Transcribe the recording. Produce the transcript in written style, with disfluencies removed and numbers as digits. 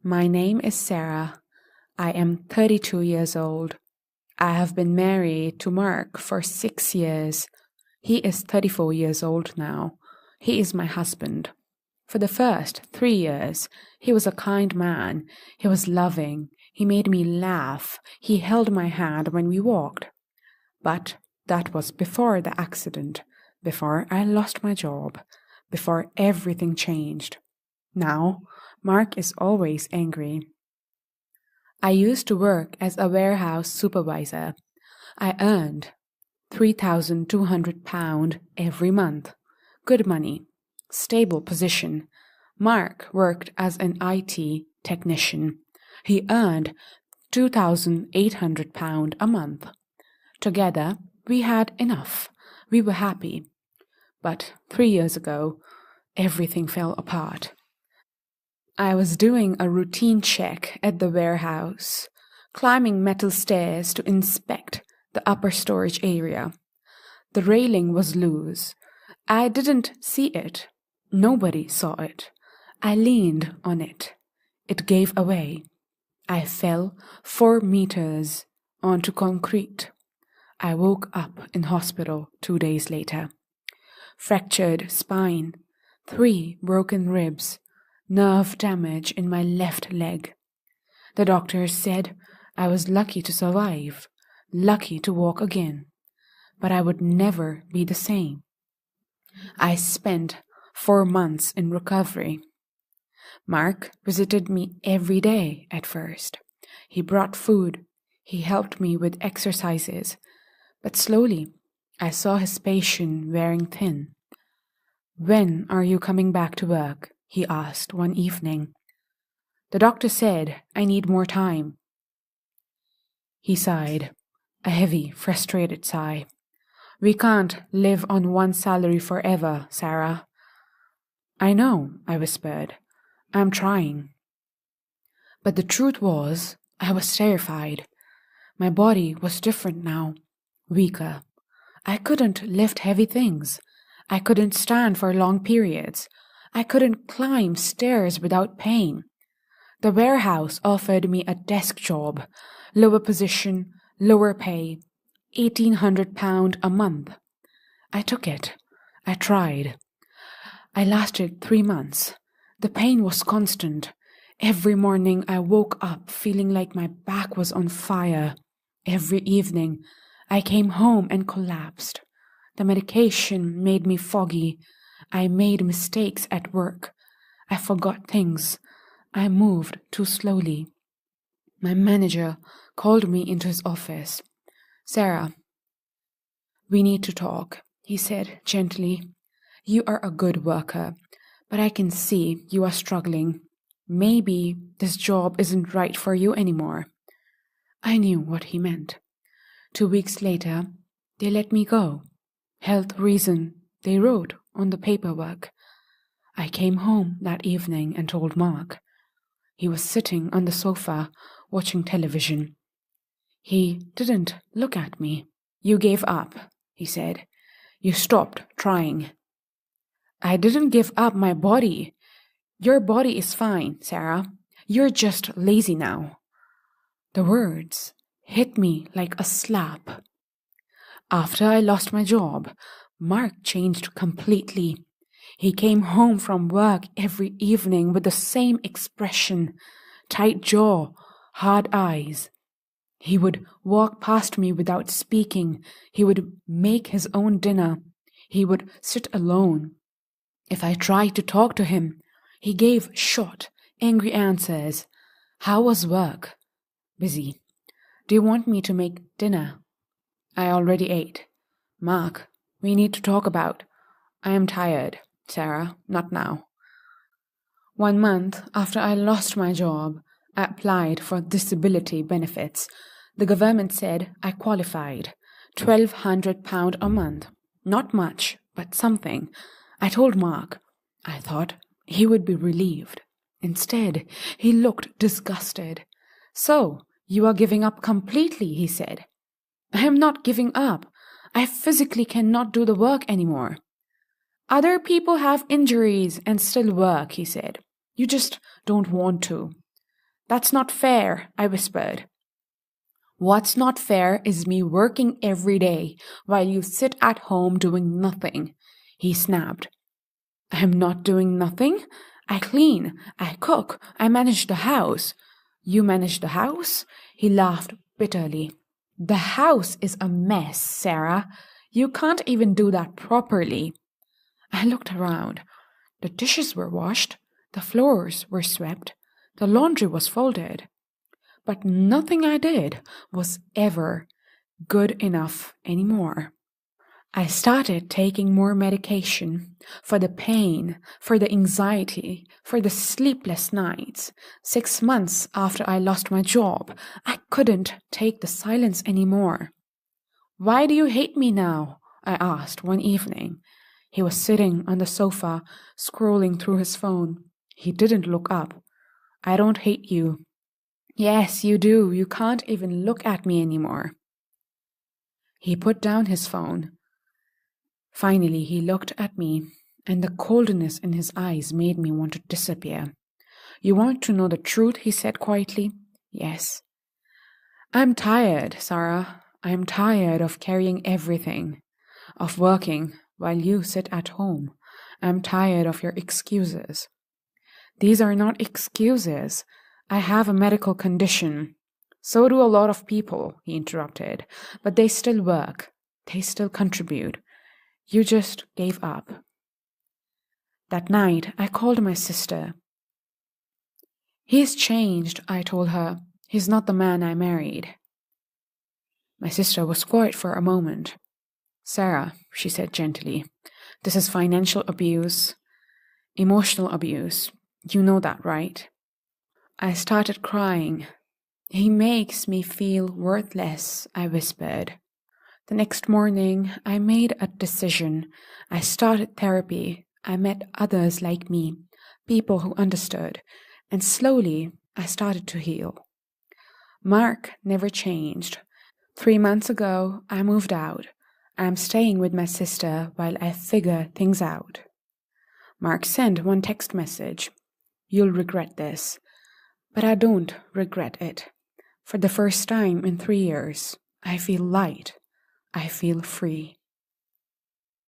My name is Sarah. I am 32 years old. I have been married to Mark for 6 years. He is 34 years old now. He is my husband. For the first 3 years, he was a kind man. He was loving. He made me laugh. He held my hand when we walked. But that was before the accident, before I lost my job, before everything changed. Now, Mark is always angry. I used to work as a warehouse supervisor. I earned £3,200 every month. Good money. Stable position. Mark worked as an IT technician. He earned £2,800 a month. Together, we had enough. We were happy. But 3 years ago, everything fell apart. I was doing a routine check at the warehouse, climbing metal stairs to inspect the upper storage area. The railing was loose. I didn't see it. Nobody saw it. I leaned on it. It gave away. I fell 4 meters onto concrete. I woke up in hospital 2 days later. Fractured spine, 3 broken ribs, nerve damage in my left leg. The doctors said I was lucky to survive, lucky to walk again, but I would never be the same. I spent 4 months in recovery. Mark visited me every day at first. He brought food. He helped me with exercises. But slowly, I saw his patience wearing thin. "When are you coming back to work?" he asked one evening. The doctor said I need more time. He sighed, a heavy, frustrated sigh. "We can't live on one salary forever, Sarah." "I know," I whispered. "I'm trying." But the truth was, I was terrified. My body was different now, weaker. I couldn't lift heavy things. I couldn't stand for long periods. I couldn't climb stairs without pain. The warehouse offered me a desk job, lower position, lower pay, £1,800 a month. I took it. I tried. I lasted 3 months. The pain was constant. Every morning I woke up feeling like my back was on fire. Every evening I came home and collapsed. The medication made me foggy. I made mistakes at work. I forgot things. I moved too slowly. My manager called me into his office. "Sarah, we need to talk," he said gently. "You are a good worker, but I can see you are struggling. Maybe this job isn't right for you anymore." I knew what he meant. 2 weeks later, they let me go. Health reason, they wrote on the paperwork. I came home that evening and told Mark. He was sitting on the sofa watching television. He didn't look at me. "You gave up," he said. "You stopped trying." "I didn't give up my body. Your body is fine, Sarah. You're just lazy now." The words hit me like a slap. After I lost my job, Mark changed completely. He came home from work every evening with the same expression, tight jaw, hard eyes. He would walk past me without speaking. He would make his own dinner. He would sit alone. If I tried to talk to him, he gave short, angry answers. "How was work?" "Busy." "Do you want me to make dinner?" "I already ate." "Mark, we need to talk about." "I am tired, Sarah, not now." 1 month after I lost my job, I applied for disability benefits. The government said I qualified. £1,200 a month. Not much, but something. I told Mark. I thought he would be relieved. Instead, he looked disgusted. "So, you are giving up completely," he said. "I am not giving up. I physically cannot do the work anymore." "Other people have injuries and still work," he said. "You just don't want to." That's not fair, I whispered. What's not fair is me working every day while you sit at home doing nothing, he snapped. I'm not doing nothing. I clean, I cook, I manage the house. You manage the house? He laughed bitterly. The house is a mess, Sarah. You can't even do that properly. I looked around. The dishes were washed, the floors were swept, the laundry was folded. But nothing I did was ever good enough anymore. I started taking more medication for the pain, for the anxiety, for the sleepless nights. 6 months after I lost my job, I couldn't take the silence anymore. Why do you hate me now? I asked one evening. He was sitting on the sofa, scrolling through his phone. He didn't look up. I don't hate you. Yes, you do. You can't even look at me anymore. He put down his phone. Finally, he looked at me, and the coldness in his eyes made me want to disappear. You want to know the truth? He said quietly. Yes. I'm tired, Sarah. I'm tired of carrying everything, of working while you sit at home. I'm tired of your excuses. These are not excuses. I have a medical condition. So do a lot of people, he interrupted. But they still work. They still contribute. You just gave up. That night, I called my sister. He's changed, I told her. He's not the man I married. My sister was quiet for a moment. Sarah, she said gently, this is financial abuse, emotional abuse. You know that, right? I started crying. He makes me feel worthless, I whispered. The next morning, I made a decision. I started therapy. I met others like me, people who understood, and slowly I started to heal. Mark never changed. 3 months ago, I moved out. I'm staying with my sister while I figure things out. Mark sent one text message. You'll regret this. But I don't regret it. For the first time in 3 years, I feel light. I feel free.